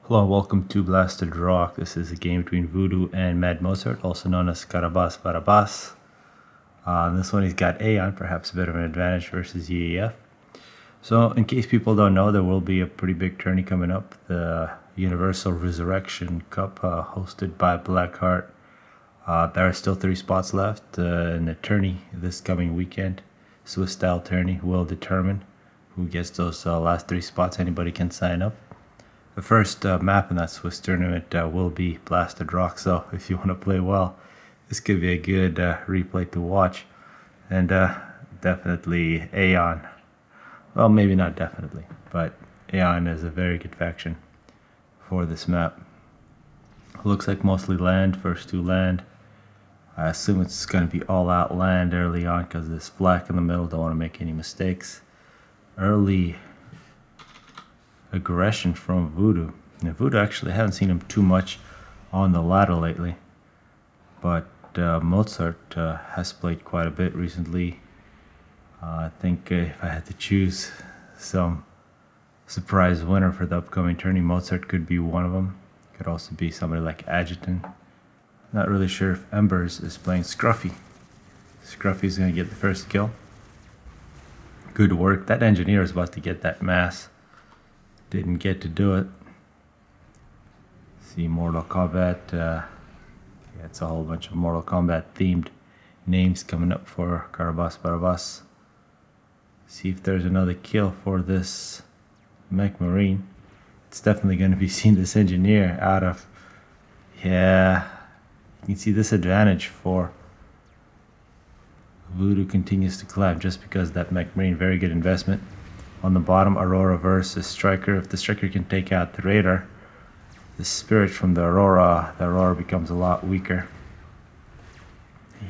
Hello and welcome to Blasted Rock. This is a game between Voodoo and Mad Mozart, also known as Carabas Barabas. This one he's got A on, perhaps a bit of an advantage versus EAF. So in case people don't know, there will be a pretty big tourney coming up, the Universal Resurrection Cup hosted by Blackheart. There are still 3 spots left in the tourney this coming weekend. Swiss style tourney will determine who gets those last 3 spots. Anybody can sign up. The first map in that Swiss tournament will be Blasted Rock, so if you want to play well, this could be a good replay to watch. And definitely Aeon. Well, maybe not definitely, but Aeon is a very good faction for this map. Looks like mostly land, first 2 land. I assume it's going to be all out land early on because there's flak in the middle, don't want to make any mistakes. Early aggression from Voodoo. Now, Voodoo actually haven't seen him too much on the ladder lately, but Mozart has played quite a bit recently. I think if I had to choose some surprise winner for the upcoming tourney, Mozart could be one of them. Could also be somebody like Adjutant. Not really sure if Embers is playing Scruffy. Scruffy's going to get the first kill. Good work. That engineer is about to get that mass. Didn't get to do it. See Mortal Kombat. Yeah, it's a whole bunch of Mortal Kombat themed names coming up for Carabas Barabas. See if there's another kill for this Mech Marine. It's definitely going to be seeing this engineer out of. Yeah, you can see this advantage for Voodoo continues to climb just because that Mech Marine, very good investment. On the bottom, Aurora versus Striker. If the Striker can take out the Raider, the spirit from the Aurora becomes a lot weaker.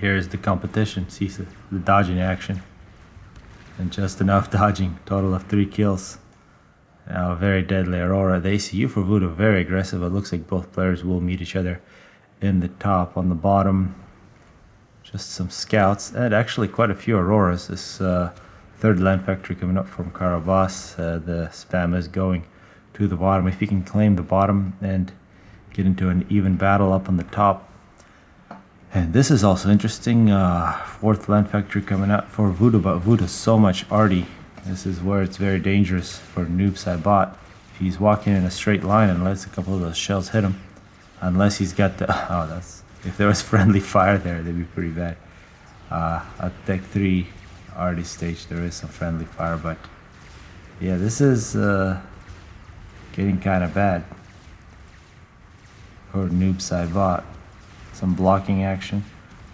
Here's the competition. See the dodging action. And just enough dodging. Total of 3 kills. Now, very deadly Aurora. The ACU for Voodoo, very aggressive. It looks like both players will meet each other in the top. On the bottom, just some scouts. And actually quite a few Auroras. This third land factory coming up from Carabas. The spam is going to the bottom. If he can claim the bottom and get into an even battle up on the top. And this is also interesting. 4th land factory coming up for Voodoo, but Voodoo's so much arty. This is where it's very dangerous for Noob Saibot. If he's walking in a straight line and lets a couple of those shells hit him, unless he's got the if there was friendly fire there, that'd be pretty bad. At Tech 3 already stage there is some friendly fire, but yeah, this is getting kind of bad for Noob Saibot. Some blocking action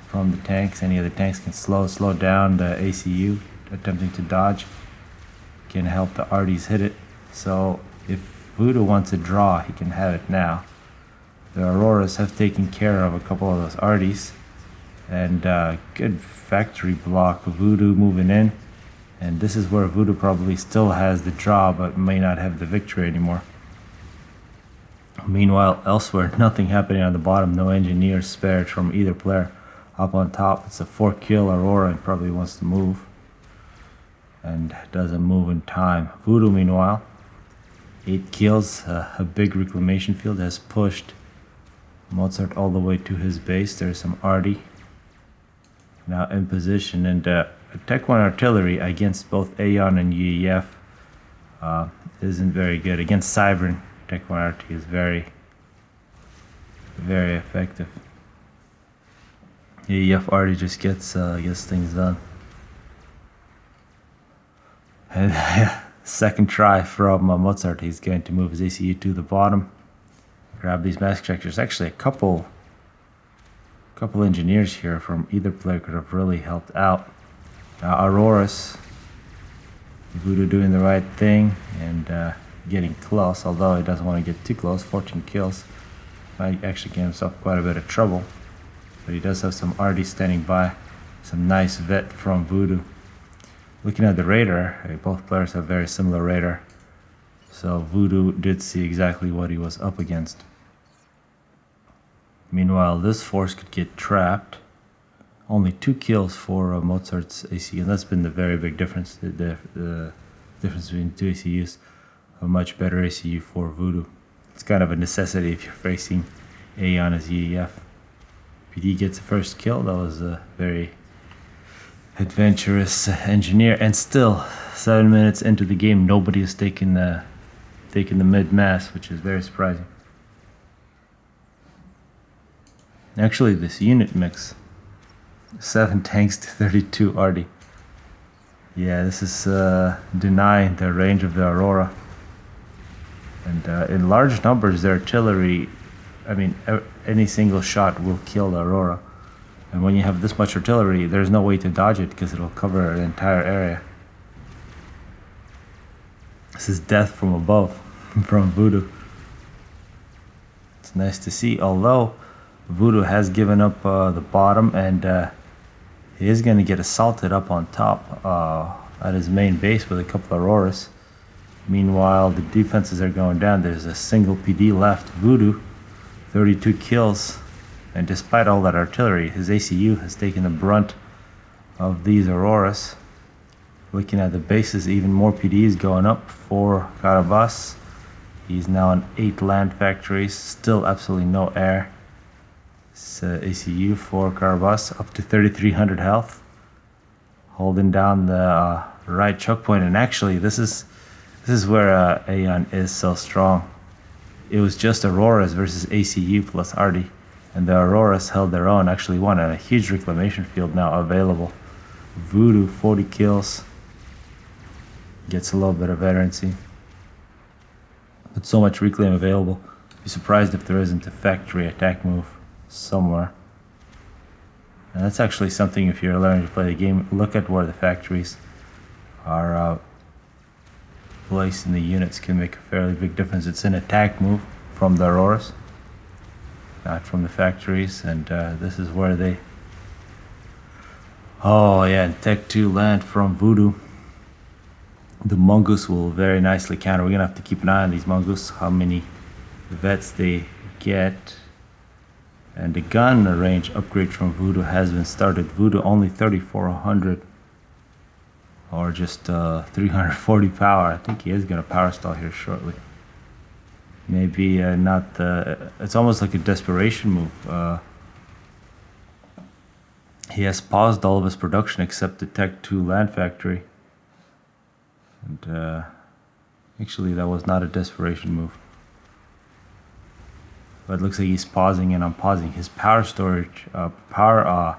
from the tanks. Any of the tanks can slow down the ACU attempting to dodge. Can help the arties hit it. So if Voodoo wants a draw, he can have it now. The Auroras have taken care of a couple of those arties. And good factory block. Voodoo moving in. And this is where Voodoo probably still has the draw, but may not have the victory anymore. Meanwhile, elsewhere, nothing happening on the bottom. No engineers spared from either player. Up on top, it's a 4-kill Aurora and probably wants to move. And doesn't move in time. Voodoo, meanwhile, 8 kills. A big reclamation field has pushed Mozart all the way to his base. There's some arty now in position, and Tech 1 artillery against both Aeon and UEF isn't very good. Against Cybern, Tech 1 RT is very effective. UEF RT just gets things done. And second try from Mozart, he's going to move his ACU to the bottom. Grab these mask checkers. Actually, a couple engineers here from either player could have really helped out. Now Auroras, Voodoo doing the right thing and getting close, although he doesn't want to get too close. 14 kills. Might actually get himself quite a bit of trouble. But he does have some RD standing by. Some nice vet from Voodoo. Looking at the radar, both players have very similar radar. So Voodoo did see exactly what he was up against. Meanwhile, this force could get trapped. Only 2 kills for Mozart's AC, and that's been the very big difference. The difference between 2 ACUs. A much better ACU for Voodoo. It's kind of a necessity if you're facing Aeon as EAF. PD gets the first kill. That was a very adventurous engineer, and still 7 minutes into the game, nobody has taken the mid-mass, which is very surprising. Actually, this unit mix, 7 tanks to 32 RD. Yeah, this is denying the range of the Aurora. And in large numbers, the artillery, I mean, any single shot will kill the Aurora. And when you have this much artillery, there's no way to dodge it because it'll cover the entire area. This is death from above, from Voodoo. It's nice to see, although Voodoo has given up the bottom, and he is going to get assaulted up on top at his main base with a couple of Auroras. Meanwhile, the defenses are going down. There's a single PD left. Voodoo, 32 kills. And despite all that artillery, his ACU has taken the brunt of these Auroras. Looking at the bases, even more PDs going up for Karabas. He's now on 8 land factories, still absolutely no air. It's ACU for Karabas, up to 3,300 health. Holding down the right choke point, and actually this is where Aeon is so strong. It was just Auroras versus ACU plus RD, and the Auroras held their own, actually won, and a huge reclamation field now available. Voodoo, 40 kills. Gets a little bit of veterancy. But so much reclaim available. Be surprised if there isn't a factory attack move somewhere. And that's actually something, if you're learning to play the game, look at where the factories are placed in the units can make a fairly big difference. It's an attack move from the Auroras, not from the factories, and this is where they... Oh yeah, and Tech 2 land from Voodoo. The Mongoose will very nicely counter. We're gonna have to keep an eye on these Mongoose, how many vets they get. And the gun range upgrade from Voodoo has been started. Voodoo only 3,400 or just 340 power. I think he is gonna power stall here shortly. Maybe not the... It's almost like a desperation move. He has paused all of his production except the Tech 2 land factory. And actually that was not a desperation move. But it looks like he's pausing and unpausing. His power storage, power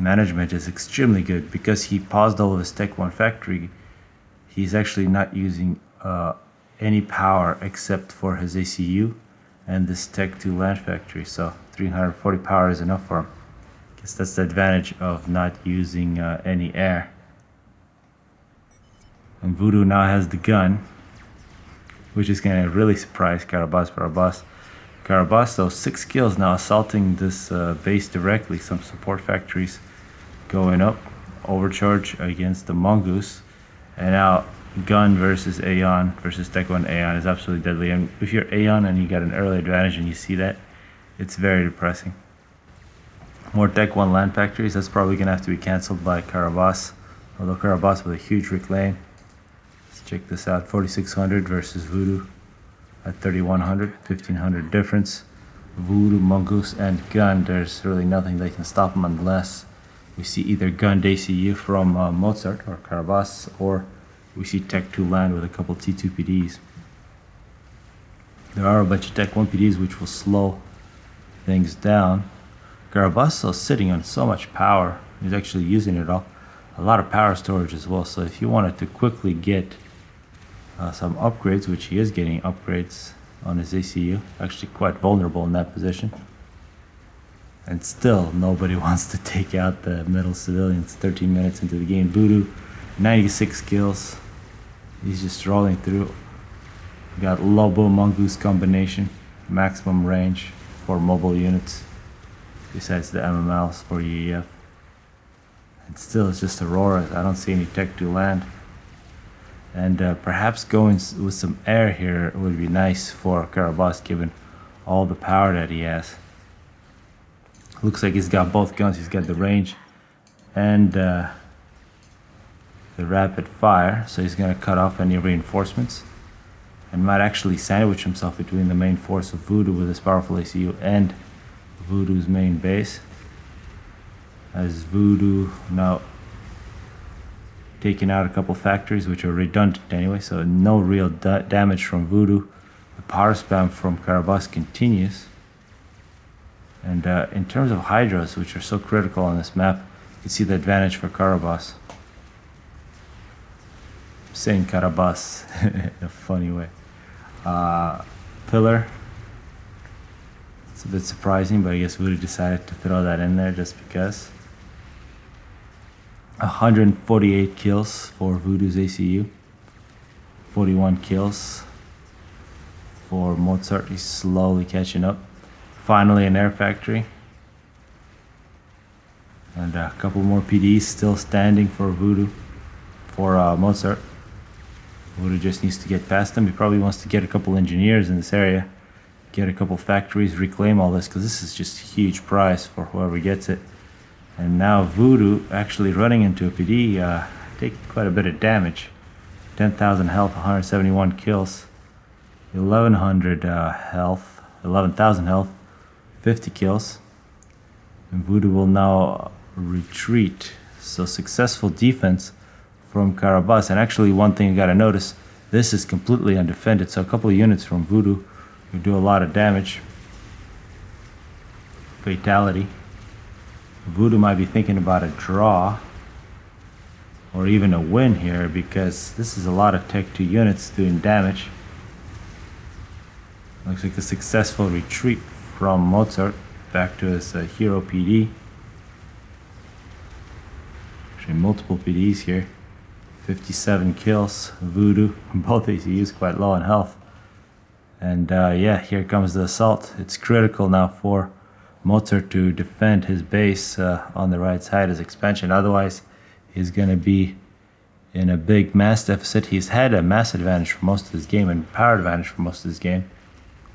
management is extremely good because he paused all of his Tech 1 factory. He's actually not using any power except for his ACU and this Tech 2 land factory. So 340 power is enough for him. Guess that's the advantage of not using any air. And Voodoo now has the gun, which is going to really surprise Karabas. Karabas, though, 6 kills now, assaulting this base directly. Some support factories going up. Overcharge against the Mongoose. And now gun versus Aeon versus Tech 1 Aeon is absolutely deadly. And if you're Aeon and you got an early advantage and you see that, it's very depressing. More Tech 1 land factories. That's probably going to have to be cancelled by Karabas. Although Karabas with a huge reclaim. Check this out, 4,600 versus Voodoo at 3,100, 1,500 difference. Voodoo, Mongoose, and gun, there's really nothing that can stop them unless we see either gunned ACU from Mozart or Karabas, or we see Tech 2 land with a couple T2 PDs. There are a bunch of Tech 1 PDs which will slow things down. Karabas is sitting on so much power, he's actually using it all. A lot of power storage as well, so if you wanted to quickly get some upgrades, which he is getting upgrades on his ACU, actually quite vulnerable in that position. And still, nobody wants to take out the middle civilians. 13 minutes into the game. Voodoo, 96 kills. He's just rolling through. Got Lobo Mongoose combination, maximum range for mobile units, besides the MMLs for UEF. And still, it's just Auroras. I don't see any Tech 2 land. And perhaps going with some air here would be nice for Karabas, given all the power that he has. Looks like he's got both guns. He's got the range and the rapid fire. So he's going to cut off any reinforcements. and might actually sandwich himself between the main force of Voodoo with his powerful ACU and Voodoo's main base. As Voodoo now taking out a couple factories which are redundant anyway, so no real damage from Voodoo. The power spam from Karabas continues. And in terms of Hydras, which are so critical on this map, you can see the advantage for Karabas. I'm saying Karabas in a funny way. Pillar. It's a bit surprising, but I guess Voodoo decided to throw that in there just because. 148 kills for Voodoo's ACU. 41 kills for Mozart. He's slowly catching up. Finally an air factory. And a couple more PDs still standing for Voodoo. For Mozart. Voodoo just needs to get past them. He probably wants to get a couple engineers in this area. Get a couple factories, reclaim all this, because this is just a huge prize for whoever gets it. And now Voodoo actually running into a PD, taking quite a bit of damage. 10,000 health, 171 kills. 1,100 health, 11,000 health, 50 kills. And Voodoo will now retreat. So successful defense from Karabas. And actually one thing you gotta notice, this is completely undefended. So a couple of units from Voodoo will do a lot of damage. Fatality. Voodoo might be thinking about a draw or even a win here, because this is a lot of Tech 2 units doing damage. Looks like a successful retreat from Mozart back to his hero PD. Actually multiple PDs here. 57 kills. Voodoo, both ACUs quite low in health. And yeah, here comes the assault. It's critical now for Mozart to defend his base on the right side, his expansion. Otherwise, he's going to be in a big mass deficit. He's had a mass advantage for most of this game and power advantage for most of this game.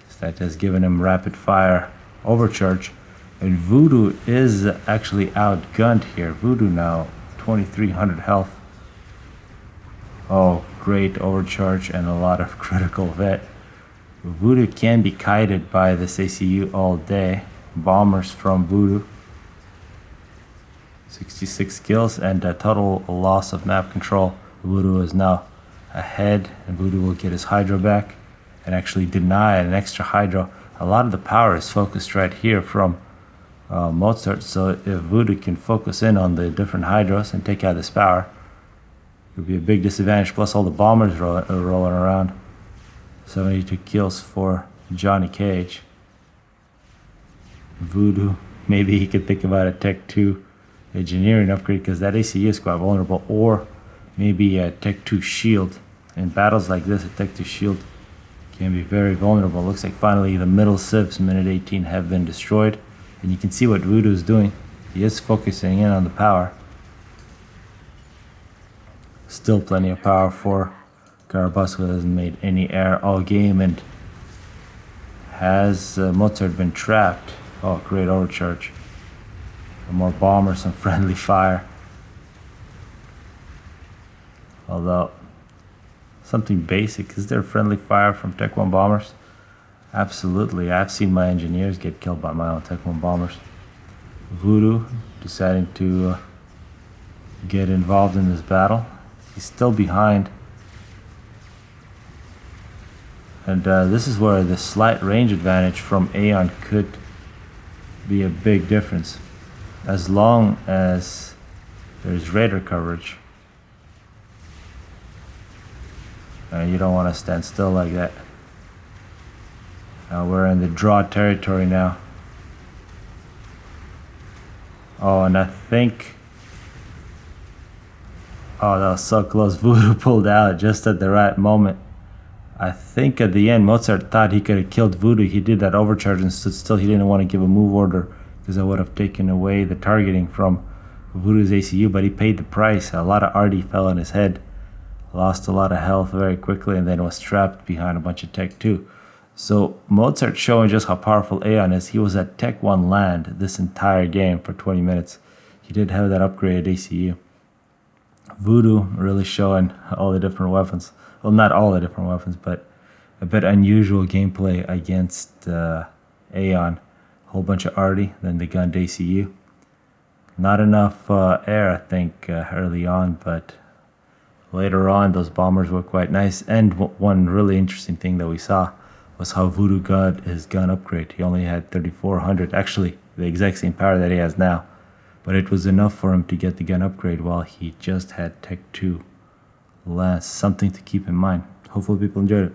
So that has given him rapid fire overcharge. And Voodoo is actually outgunned here. Voodoo now 2,300 health. Oh, great overcharge and a lot of critical vet. Voodoo can be kited by this ACU all day. Bombers from Voodoo. 66 kills and a total loss of map control. Voodoo is now ahead, and Voodoo will get his Hydra back and actually deny an extra Hydra. A lot of the power is focused right here from Mozart, so if Voodoo can focus in on the different Hydras and take out this power, it would be a big disadvantage, plus all the bombers rolling around. 72 kills for Johnny Cage. Voodoo, maybe he could think about a Tech 2 engineering upgrade, because that ACU is quite vulnerable, or maybe a Tech 2 shield. In battles like this, a Tech 2 shield can be very vulnerable. Looks like finally the middle civs, minute 18, have been destroyed. And you can see what Voodoo is doing. He is focusing in on the power. Still plenty of power for Karabas, who hasn't made any error all game. And has Mozart been trapped? Oh, great overcharge. Some more bombers, some friendly fire. Although, something basic. Is there friendly fire from Tech 1 bombers? Absolutely. I've seen my engineers get killed by my own Tech 1 bombers. Voodoo deciding to get involved in this battle. He's still behind. And this is where the slight range advantage from Aeon could be a big difference. As long as there's radar coverage. You don't want to stand still like that. We're in the draw territory now. Oh, and I think... Oh, that was so close. Voodoo pulled out just at the right moment. I think at the end, Mozart thought he could have killed Voodoo. He did that overcharge and stood still. He didn't want to give a move order, because that would have taken away the targeting from Voodoo's ACU, but he paid the price. A lot of RD fell on his head. Lost a lot of health very quickly, and then was trapped behind a bunch of Tech 2. So Mozart showing just how powerful Aeon is. He was at Tech 1 land this entire game for 20 minutes. He did have that upgraded ACU. Voodoo really showing all the different weapons. Well, not all the different weapons, but a bit unusual gameplay against Aeon. A whole bunch of arty, then they gunned ACU. Not enough air, I think, early on, but later on those bombers were quite nice. And one really interesting thing that we saw was how Voodoo got his gun upgrade. He only had 3400, actually the exact same power that he has now, but it was enough for him to get the gun upgrade while he just had Tech 2 last. Something to keep in mind. Hopefully people enjoyed it.